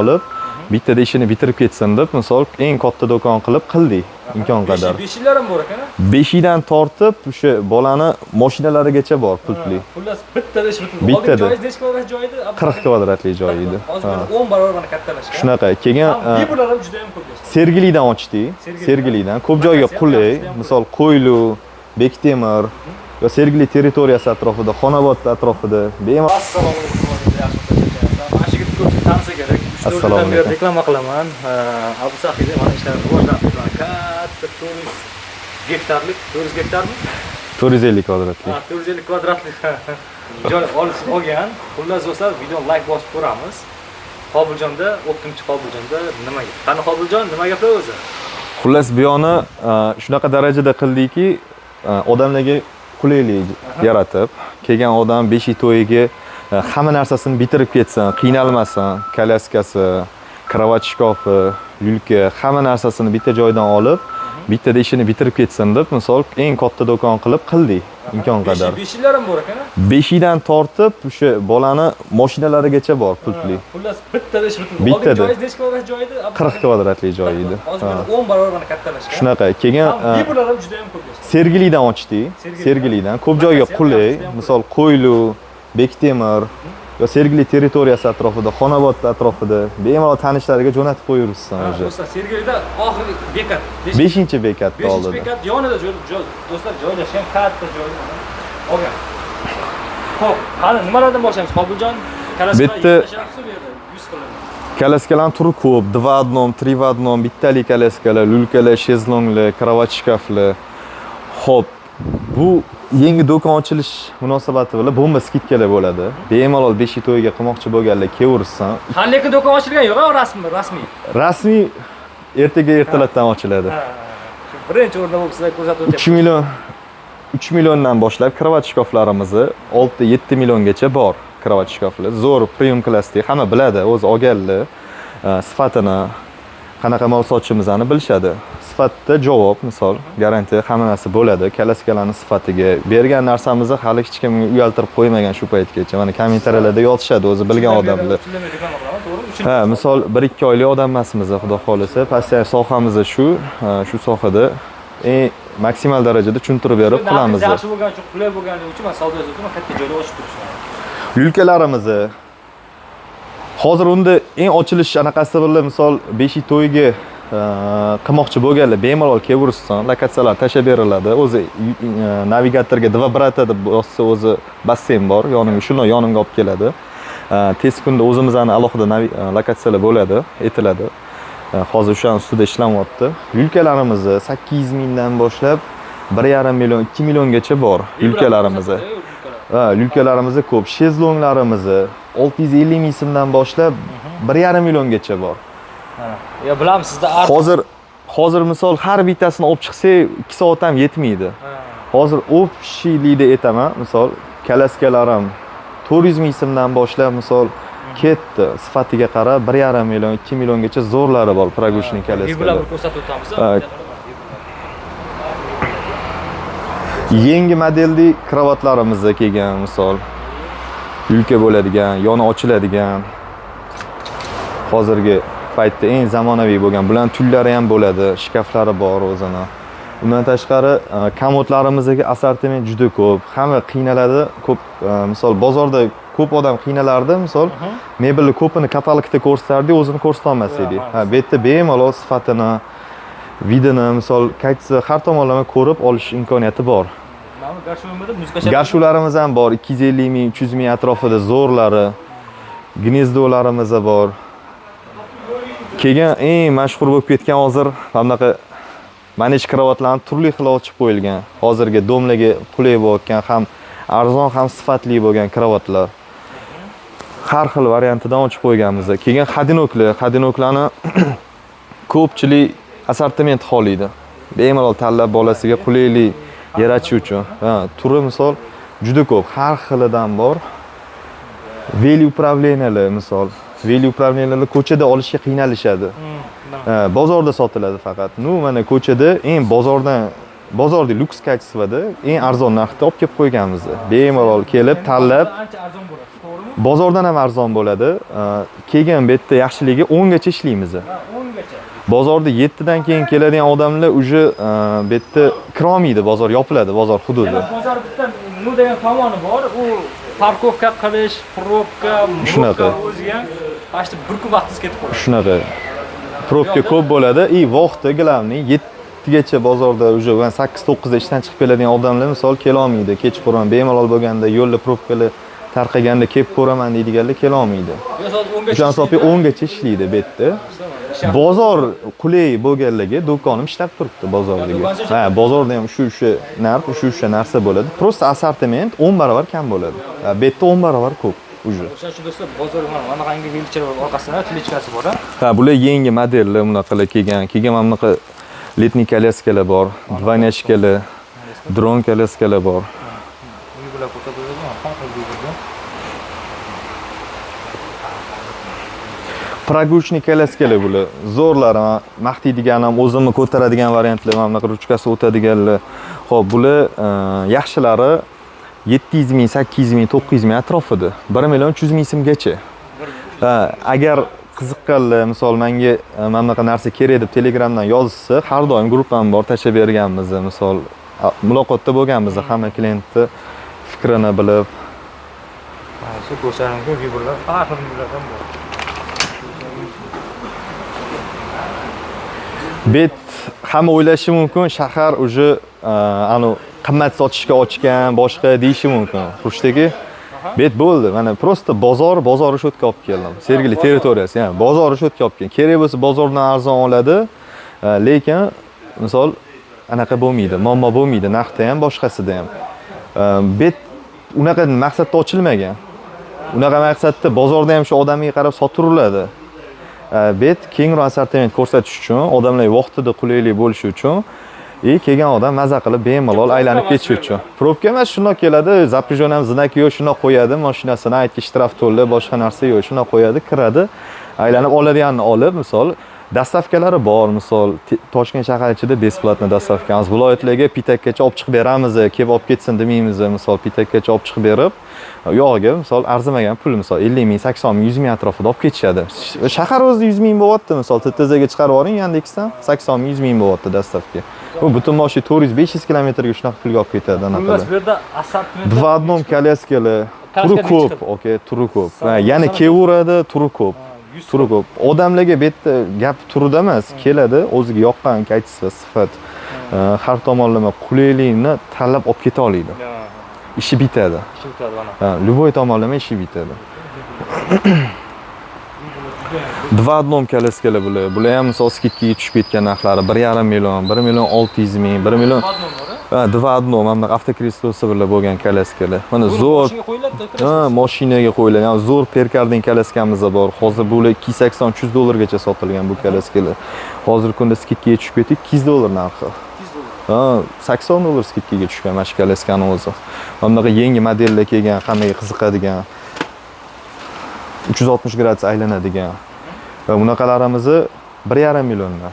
olib, bittada ishini bitirib ketsin deb, misol eng katta do'kon qilib qildik imkon qadar. 5 yillar ham bor ekan. 5 dan tortib o'sha bolani mashinalarigacha bor pultli. Xullas bittada ish bitildi. Bittada. Joyingiz necha kvadrat joy edi? 40 kvadratli joy edi. Hozir 10 barobar kattalashgan. Shunaqa. Keyin Buyurlar ham juda ham ko'p. Sergelidan ochdik. Sergelidan ko'p joyga qulay, misol Qo'ylu, Bektemir va Sergeli territoriyasi atrofida, Xonobod atrofida bemalol. Assalomu alaykum. Mana shu ko'pchilik tanisa kerak. Assalomu alaykum. Reklama qilaman. Abu Sahida mana ishlar rivojlantirgan katta 400 gektarmi? 450 kvadratli. 450 kvadratli joy olgan. Xullas do'stlar, video like bosib ko'ramiz. Qobiljonda, 6-Qobiljonda nima gap? Qani Qobiljon, nima gaplar o'zi? Xullas bu yo'ni shunaqa darajada qildiki, odamlarga qulaylik yaratib, kelgan odam 5 to'yiga hamma narsasini bitirib ketsin, qiynalmasin, kolyaskasi, krovat shkafi, yulka, hamma narsasini bitta joydan olib, bittada ishini bitirib ketsin deb, misol eng katta do'kon qilib qildik imkon qadar. 5 yillar ham bor ekan. 5 dan tortib o'sha bolani mashinalarigacha bor pultli. Xullas bittada ish bitildi. Bittada. Joyingiz necha kvadrat joy edi? 40 kvadratli joy edi. Hozir 10 barobar kattalashgan. Shunaqa. Keyin Buyurlar ham juda ham ko'p. Sergelidan ochdik. Sergelidan ko'p joyga qulay, misol Qo'ylu, Bektemir va Sergeli territoriyasi atrofida, Xonobod atrofida bemalol tanishlariga jo'natib qo'yursan o'zi. Do'stlar, Sergelida oxirgi bekat, 5-bekatda oldida. 5-bekat yonida do'stlar joylashgan katta joy. Olgan. Xo'p, qani nimalardan boshlaymiz? Qobiljon, Bitta kolyaskalar turi ko'p, 2 в одном, 3 в одном, bittali kolyaskalar, lulkalar, shezlonglar, krovat shkaflar. Xo'p, bu yangi do'kon ochilish munosabati bilan bomba skidkalar bo'ladi. Bemalol 5 to'yga qilmoqchi bo'lganlar kelursan. Ha, lekin do'kon ochilgan yo'q, rasmiy. Rasmiy ertaga ertalabdan ochiladi. Birinchi o'rinda bo'lib sizlar ko'rsatib o'tyapsiz. 3 milliondan boshlab krovat shkaflarimizni 6-7 milliongacha bor. Krovat shkaflar zo'r, premium klassik, hamma biladi, o'zi olganlar sifatini, qanaqa mol sotishimizni bilishadi. Sifatda javob, misol, garantiya hamma narsa bo'ladi. Kolyaskalarning sifatiga bergan narsamizni hali hech kim uyaltirib qo'ymagan shu paytgacha. Mana kommentariyalarda yozishadi, o'zi bilgan odamlar. Ha, misol 1-2 oylik odam emasmiz, xudo xolisa. Pasiyar sohamiz shu sohada eng maksimal darajada tushuntirib berib qilamiz. Yaxshi bo'lgani uchun, qulay bo'lgani uchun men savdo yozdim, katta joyda ochib turishman. Yulkalarimizni hozir unda eng ochilish anaqasi bilan misol 5 to'yga qilmoqchi bo'lganlar bemalol kelursan, lokatsiyalar tashab beriladi. O'zi navigatorga 2 brata deb bossa o'zi basseyn bor, yonimga shuni yonimga olib keladi. Tez kunda o'zimizning alohida lokatsiyalar bo'ladi, etiladi. Hozir o'shaning ustida ishlamayapti. Yulkalarimizni 800 mingdan boshlab 1,5 million, 2 milliongacha bor yulkalarimizni. Yulkalarimiz ko'p, shezlonglarimiz 650 ming so'mdan boshlab 1,5 milliongacha bor. Ya bilamiz sizda hozir misol har bittasini olib chiqsak 2 soat ham yetmaydi. Hozir общийlikda aytaman, misol kolyaskalarim 400 ming so'mdan boshlab misol ketdi, sifatiga qarab 1,5 million, 2 milliongacha zo'rlari bor Pragushnik kolyaskalar. Bular ko'rsatib o'tamiz. Yangi modelli kravatlarimiz kelgan, misol yulka bo'ladigan, yoni ochiladigan. Hozirgi paytda eng zamonaviy bo'lgan, bularning tullari ham bo'ladi, shkaflari bor o'zini. Undan tashqari komodlarimizga assortiment juda ko'p. Hamma qiynaladi, ko'p misol bozorda ko'p odam qiynalardi, misol mebelni ko'pini katalogda ko'rsatardi, o'zini ko'rsata olmas edi. Ha, bu yerda bemalol sifatini, vidini, misol qaysi har tomonlama ko'rib olish imkoniyati bor. Garshularimiz ham bor, 250 ming, 300 ming atrofida zo'rlari, gnezdolarimiz bor. Keyin eng mashhur bo'lib ketgan hozir bunaqa manej kravatlarni turli xil ochib qo'yilgan. Hozirgi domlarga qulay bo'lgan, ham arzon, ham sifatli bo'lgan kravatlar. Har xil variantidan ochib qo'yganmiz. Keyin xadinoklarni ko'pchilik assortiment xohlaydi. Bemalol tanlab bolasiga qulaylik yaratish uchun. Turi misol juda ko'p, har xilidan bor. Veli upravleniyalar misol. Veli upravleniyalarni ko'chada olishga qiynalishadi. Bozorda sotiladi faqat. Mana ko'chada eng bozorda lyuks kачествоda eng arzon narxda olib kelib qo'yganmiz. Bemalol kelib tanlab. Ancha arzon bo'ladi, to'g'rimi? Bozordan ham arzon bo'ladi. Keyin bu yerda yaxshiligi 10 gacha ishlaymiz. 10 gacha. Bozorda 7 dan keyin keladigan odamlar уже bu yerda kira olmaydi, bozor yopiladi, bozor hududi. Bozor bitta nima degan tomoni bor, u parkovka qilish, probka, Shunaqa. o'ziga почти bir kun vaqtingiz ketib qoladi. Shunaqa. Probka ko'p bo'ladi. Vaqti gilamning 7 gacha bozorda уже 8-9 da ishdan chiqib keladigan odamlar misol kela olmaydi. Kechqurun bemalol bo'lganda yo'lda probkalar tarqaganda kelib ko'raman deydiganlar kela olmaydi. O'shan hisobga 10 gacha ishlaydi bu yerda. Bozor qulay bo'lganligi do'konim ishlab turibdi bozordagi. Ha, bozorda ham shu narx, shu narsa bo'ladi. Prosta assortiment 10 barobar kam bo'ladi. Bu yerda 10 barobar ko'p уже. O'sha do'stlar, bozor mana qanday velchalar orqasida tilechkasi bor-a? Ha, bular yangi modellar bunaqalar kelgan. Keyin mana bunaqa letniy kolyaskalar bor, dvойнячкаlar, dron kolyaskalar bor. Bular ko'ta bo'ladimi? Qanaqa bo'ladi? Прогучный kolyaskalar bular. Zo'rlar, maqtaydigan ham o'zimni ko'taradigan variantlar, mana bunaqa ruchkasi o'tadiganlar. Xo'p, bular yaxshilari 700 ming, 800 ming, 900 ming atrofida. 1 million 300 ming so'mgacha. Agar qiziqqanlar, misol menga mana bunaqa narsa kerak deb Telegramdan yozsa, har doim gruppam bor, tashlab berganmiz. Misol muloqotda bo'lganmiz, hamma klientni fikrini bilib. Shu ko'rsatimga vibrlar, har xil vibrlar bor. Bet hamma o'ylashi mumkin, shahar уже qimmat sotishga ochgan, boshqa deyishi mumkin. Xushdagi bet bo'ldi. Mana prosta bozor shodga olib keldim. Sergeli territoriyasi, ya'ni bozor shodga olib keldim. Kerak bo'lsa bozordan arzon oladi, lekin misol anaqa bo'lmaydi, muammo bo'lmaydi, narxda ham, boshqasida ham. Bet unaqa maqsadda ochilmagan. Unaqa maqsadda bozorda ham shu odamga qarab sotiriladi. Bet kengroq assortiment ko'rsatish uchun, odamlar vaqtida qulaylik bo'lishi uchun, kelgan odam maza qilib bemalol aylanib ketish uchun. Probka emas, shundoq keladi, запряжен ham znaki yo'q, shundoq qo'yadi, mashinasini aytki shtraf to'ldi, boshqa narsa yo'q, shundoq qo'yadi, kiradi, aylanib oladiganini olib, misol dastavkalari bor, misol Toshkent shahar ichida besplatni dastavkamiz, viloyatlarga pitakkacha olib chiqib beramiz, kelib olib ketsin demaymiz, misol pitakkacha olib chiqib berib, yog'iga misol arzimagan pul, misol 50 ming, 80 ming, 100 ming atrofida olib ketishadi. Shahar o'zida 100 ming bo'lyapti, misol TTZga chiqarib yuboring, Yandexdan 80 ming, 100 ming bo'lyapti dastavka. Bu butun moshi 400-500 kilometrga shunaqa pulga olib ketadi anaqa. Xullas, bu yerda assortiment Два одном kolyaskalar, turi ko'p, okey, turi ko'p. Ya'ni kelaveradi, turi ko'p. Turi ko'p. Odamlarga bu yerda gap turida emas, keladi, o'ziga yoqqan kaytsa, sifat, har tomonlama qulaylikni tanlab olib keta oladi. Ishi bitadi. Ishi bitadi mana. Ha, любой tomonlama ishi bitadi. Два одном kolyaskalar bular. Bular ham misol skidkaga tushib ketgan narxlari 1,5 million, 1 million 600 ming, 1 million. Ha, два одно, mana avtokreslosi bilan bo'lgan kolyaskalar. Mana zo'r. Ha, mashinaga qo'yilgan. Yani zo'r perkarding kolyaskamiz bor. Hozir bular 280-300 dollargacha sotilgan bu kolyaskalar. Hozir kunda skidkaga tushib ketdi, 200 dollar narxi. Ha, 80 dollar skidkaga tushgan mana shu kolyaskani o'zi. Mana bunaqa yangi modellar kelgan, hammaga qiziqadigan. 360 gradus aylanadigan. Va bunaqalarimiz 1,5 milliondan.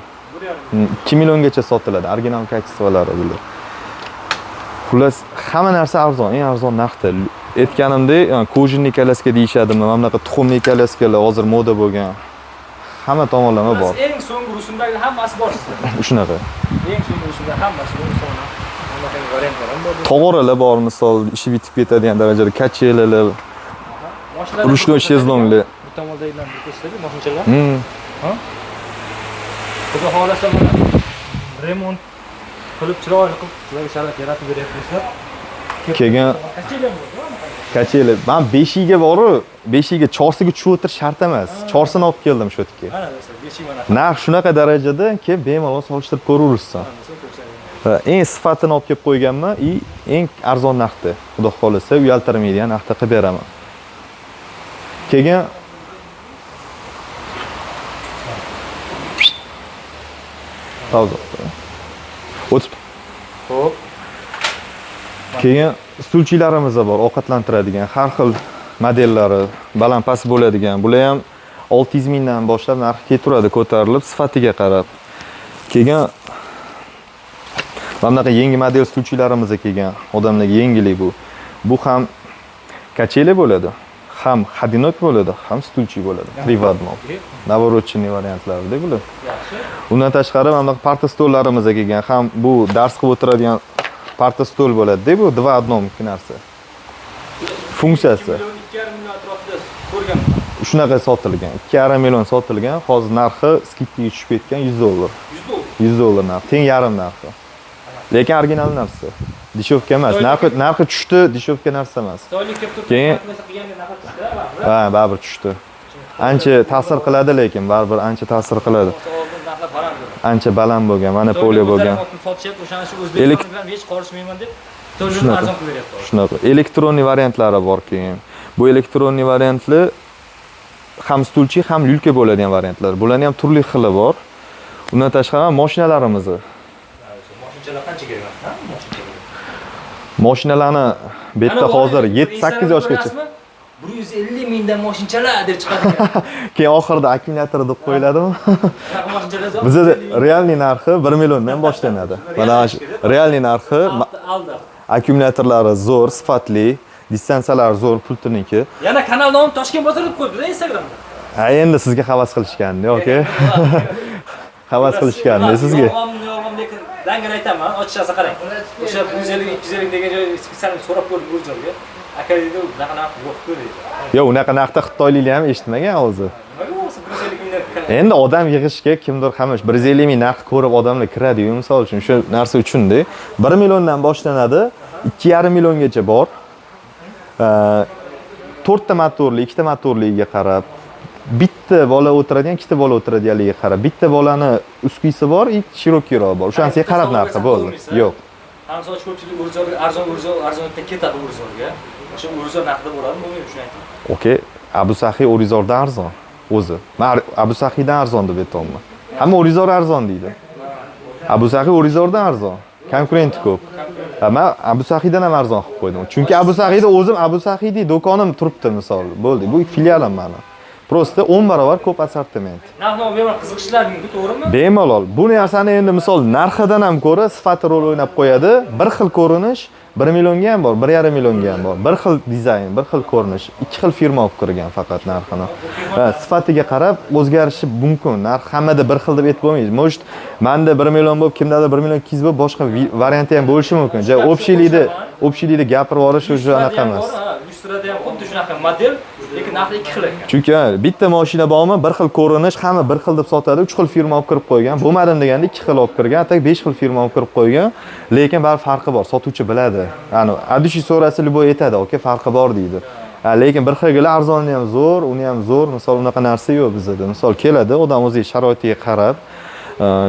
2 milliongacha sotiladi. Original kачестволari bular. Xullas, hamma narsa arzon, eng arzon narxda. Aytganimdek, kojinli kolyaska deyishadimi, mana bunaqa tuxumli kolyaskalar hozir moda bo'lgan. Hamma tomonlama bor. Eng so'nggi rusumdagi hammasi bor sizda. Shunaqa. Eng so'nggi rusumda hammasi bor, sonra bunaqa variantlar ham bor. Tog'oralar bor, misol ishi bitib ketadigan darajada kachelalar, rучной shezlonglar. Bu tomondagilarni ko'rsatadi, mashinalar. Ha? Xudo xolasa mana remont qilib chiroyli qilib sizlarga sharoit yaratib beryapsizlar. Kelgan kachela. Men 5 ga boru, 5 ga chorsiga tushib o'tirish shart emas. Chorsini olib keldim shu yerga. Mana do'stlar, 5 mana. Narx shunaqa darajada kelib bemalol solishtirib ko'raversan. Eng sifatini olib kelib qo'yganman, eng arzon narxda. Xudo xolasa uyaltirmaydigan narxda qilib beraman. Kelgan pauza. O'tib. Xo'p. Keyin stulchilarimiz bor, ovqatlantiradigan har xil modellari, baland-past bo'ladigan. Bular ham 600 mingdan boshlab narxi ketaveradi, ko'tarilib sifatiga qarab. Keyin mana bunaqa yangi model stulchilarimiz kelgan. Odamlarga yangilik bu. Bu ham kacheli bo'ladi. ham hadinok bo'ladi, ham stulchi bo'ladi. Privatmo. Navorotchiniy variantlarida bular. Yaxshi. Undan tashqari mana bunaqa parta stollarimizga kelgan. Ham bu dars qilib o'tiradigan parta stol bo'ladi-da, bu 2 в 1 narsa. Funksiyasi. 2,5 million atrofida ko'rganman. Shunaqa sotilgan. 2,5 million sotilgan. Hozir narxi skidkaga tushib ketgan $100. 100 dollar. $100 narx, teng yarim narxi. Lekin original narsa. Dishovka emas. Narxi tushdi, dishovka narsa emas. Xitoylik kelib turib, Keyin qilganda narxi tushdi, ha, baribir tushdi. Ancha ta'sir qiladi, lekin baribir ancha ta'sir qiladi. narxlar baland bo'ldi. Ancha baland bo'lgan, monopoliya bo'lgan. Sotishyapti, o'shani shu O'zbekiston bilan hech qorishmayman deb to'lashni arzon qilib beryapti. Shunaqa. Elektronniy variantlari bor keyin. Bu elektronniy variantlar ham stulchi, ham lyulka bo'ladigan variantlar. Bularning ham turli xili bor. Undan tashqari mashinalarimiz. Mashinalar qancha kerak? Ha? Mashinalarni bu yerda hozir 7-8 yoshgacha 150 mingdan mashinalar deb chiqadi. keyin oxirida akkumulyator deb qo'yiladimi? Shunaqa mashinalar zo'r. Bizda realniy narxi 1 milliondan boshlanadi. Mana shu realniy narxi Alda. akkumulyatorlari zo'r, sifatli, distansiyalar zo'r, pultiniki. Yana kanal nomini Toshkent bozor deb qo'yibdi Instagramda. Ha, endi sizga havas qilishgandi, yoki? Havas qilishgandi sizga. Yolg'on lekin dangal aytaman, ochishasi qarang. O'sha 150 250 degan joy spetsial so'rab ko'rib bu joyga. Aka deydi, unaqa narx yo'q-ku deydi. Yo'q, unaqa narxda xitoyliklar ham eshitmagan o'zi. Nimaga bo'lsa 150 mingdan. Endi odam yig'ishga kimdir qamish 150 ming narx ko'rib odamlar kiradi-yu, misol uchun shu narsa uchun-da. 1 milliondan boshlanadi, 2,5 milliongacha bor. 4 ta motorli, 2 ta motorliga qarab, bitta bola o'tiradigan, ikkita bola o'tiradiganligiga qarab, bitta bolani uskisi bor, shirokiyroq bor. O'shanisiga qarab narxi bo'ldi. Yo'q. Hamsoch ko'pchilik o'rzorga arzonlikdan ketadi o'rzorga. O'sha o'rzor narxida bo'ladimi, bo'lmaymi shuni ayting. Okey, Abu Sahiy O'rizordan arzon o'zi. Men Abu Sahiydan arzon deb aytolmayman. Hamma O'rizor arzon deydi. Abu Sahiy O'rizordan arzon. Konkurenti ko'p. Men Abu Sahiydan ham arzon qilib qo'ydim. Chunki Abu Sahiyda o'zim Abu Sahiyda do'konim turibdi, misol. Bo'ldi. Bu filialim meni. Prosta 10 barobar ko'p assortiment. Narxni bemalol qiziqishlari mumkin, to'g'rimi? Bemalol. Bu narsani endi misol narxidan ham ko'ra sifati rol o'ynab qo'yadi. Bir xil ko'rinish 1 millionga ham bor, 1,5 millionga ham bor. Bir xil dizayn, bir xil ko'rinish, ikki xil firma olib kirgan faqat narxini. Sifatiga qarab o'zgarishi mumkin. Narx hammada bir xil deb aytib bo'lmaydi. Может, menda 1 million bo'lib, kimdadir 1 million 200 bo'lib, boshqa varianti ham bo'lishi mumkin. Общийlikda gapirib yuborish o'sha anaqa emas. Yusrada ham xuddi shunaqa model, lekin narxi ikki xil ekan. Chunki bitta mashina bormi, bir xil ko'rinish, hamma bir xil deb sotadi, 3 xil firma olib kirib qo'ygan. Bo'lmadim deganda 2 xil olib kirgan, atak 5 xil firma olib kirib qo'ygan. Lekin bar farqi bor, sotuvchi biladi. Ya'ni adishi so'rasa liboy aytadi, "Okey, farqi bor" deydi. Lekin bir xilgilar arzoni ham zo'r, uni ham zo'r. Misol unaqa narsa yo'q bizda. Misol keladi, odam o'ziga sharoitiga qarab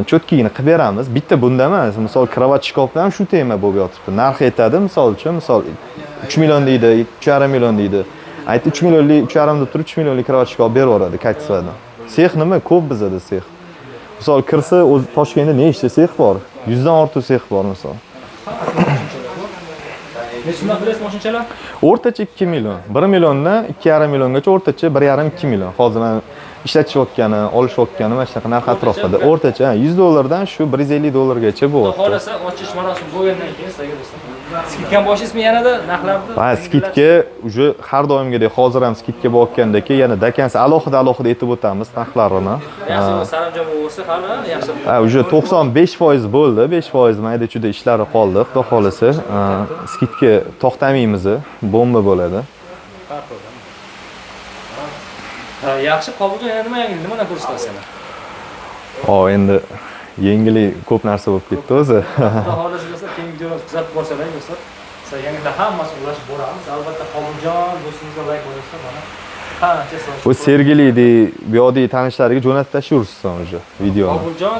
cho'tkigini qilib beramiz. Bitta bunda emas. Misol kravat shkofda ham shu tema bo'lib yotibdi. Narx aytadi, misol uchun, misol 3 million deydi, 3,5 million deydi. Aytdi 3 millionlik, 3,5 deb turib 3 millionlik kravat shkof berib yuboradi kaytisidan. Sex nima? Ko'p bizda sex. Misol kirsa, o'z Toshkentda nechta sex bor? 100 dan ortiq sex bor misol. Nechta pres mashinalar? O'rtacha 2 million. 1 milliondan 2,5 milliongacha o'rtacha 1,5-2 million. Hozir men ishlatishayotgani, olishayotgani mana shunaqa narx atrofida. O'rtacha $100 dan shu $150 bo'lyapti. Xolasa ochish marosimi bo'lgandan keyin sizga desam. Skidkan boshingizmi yanada narxlarni? Ha, skidka uje har doimgidek hozir ham skidka bo'layotgandaki, yana dakansi alohida aytib o'tamiz narxlarini. Yaxshi saramjon bo'lsa, hali yaxshi. Ha, uje 95% bo'ldi, 5% mayda juda ishlari qoldi, xudo xolasa. Skidka to'xtamaymiz, bomba bo'ladi. Yaxshi qabuldan yana nimadan ko'rsatasiz? Endi yengili ko'p narsa bo'lib ketdi o'zi. Xudo xolasa do'stlar, keyingi videolarni kuzatib borsalar do'stlar, siz yangida hammasini ulashib boramiz. Albatta Qobuljon do'stimizga like qo'yinglar mana. Qancha so'z. O Sergeliydi, bu yoqdagi tanishlariga jo'natib tashlayursiz o'sha videoni. Qobuljon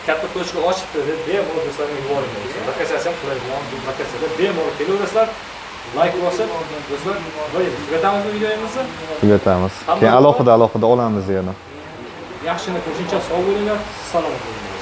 katta tochka ochibdi deb bemalol do'stlarga yuboring. Lokatsiyasi ham qulay bo'lgan, bu lokatsiyada bemalol kelaverasizlar. Like bosib, do'stlar, tugatamiz videomizni. Tugatamiz. Keyin alohida olamiz yana. Yaxshini qo'shimcha sog' bo'linglar, salomat bo'linglar.